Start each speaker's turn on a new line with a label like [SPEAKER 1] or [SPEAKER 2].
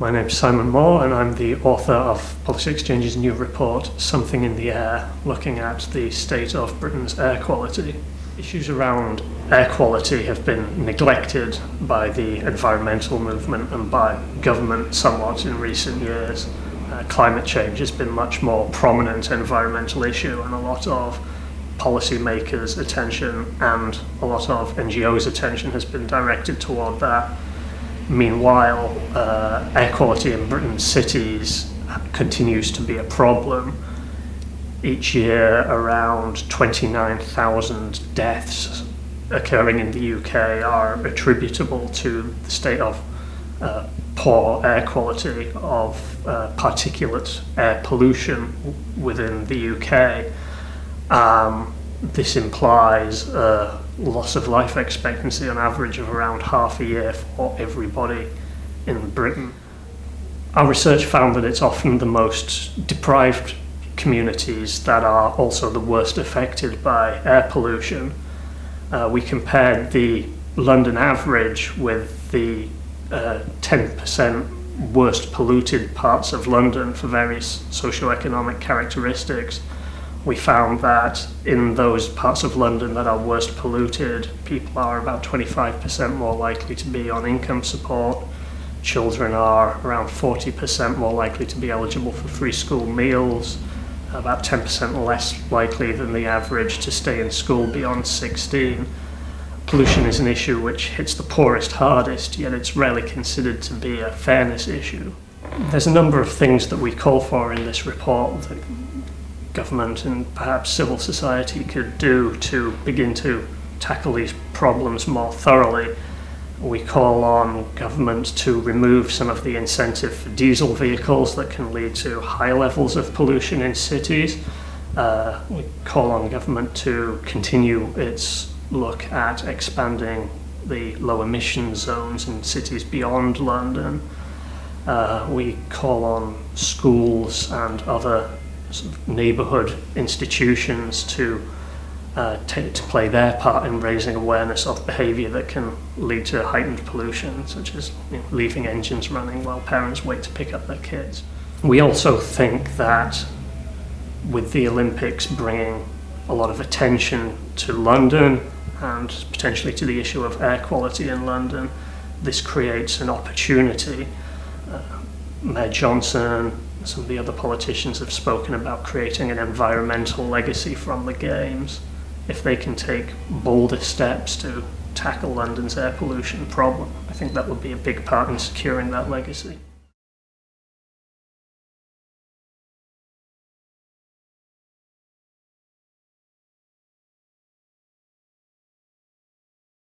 [SPEAKER 1] My name's Simon Moore and I'm the author of Policy Exchange's new report, Something in the Air, looking at the state of Britain's air quality. Issues around air quality have been neglected by the environmental movement and by government somewhat in recent years. Climate change has been much more prominent environmental issue, and a lot of policymakers' attention and a lot of NGOs' attention has been directed toward that. Meanwhile, air quality in Britain's cities continues to be a problem. Each year, around 29,000 deaths occurring in the UK are attributable to the state of poor air quality of particulate air pollution within the UK. This implies a loss of life expectancy on average of around half a year for everybody in Britain. Our research found that it's often the most deprived communities that are also the worst affected by air pollution. We compared the London average with the 10% worst polluted parts of London for various socioeconomic characteristics. We found that in those parts of London that are worst polluted, people are about 25% more likely to be on income support. Children are around 40% more likely to be eligible for free school meals, about 10% less likely than the average to stay in school beyond 16. Pollution is an issue which hits the poorest hardest, yet it's rarely considered to be a fairness issue. There's a number of things that we call for in this report that government and perhaps civil society could do to begin to tackle these problems more thoroughly. We call on government to remove some of the incentive for diesel vehicles that can lead to high levels of pollution in cities. We call on government to continue its look at expanding the low emission zones in cities beyond London. We call on schools and other neighbourhood institutions to play their part in raising awareness of behaviour that can lead to heightened pollution, such as leaving engines running while parents wait to pick up their kids. We also think that with the Olympics bringing a lot of attention to London and potentially to the issue of air quality in London, this creates an opportunity. Mayor Johnson, some of the other politicians have spoken about creating an environmental legacy from the Games. If they can take bolder steps to tackle London's air pollution problem, I think that would be a big part in securing that legacy.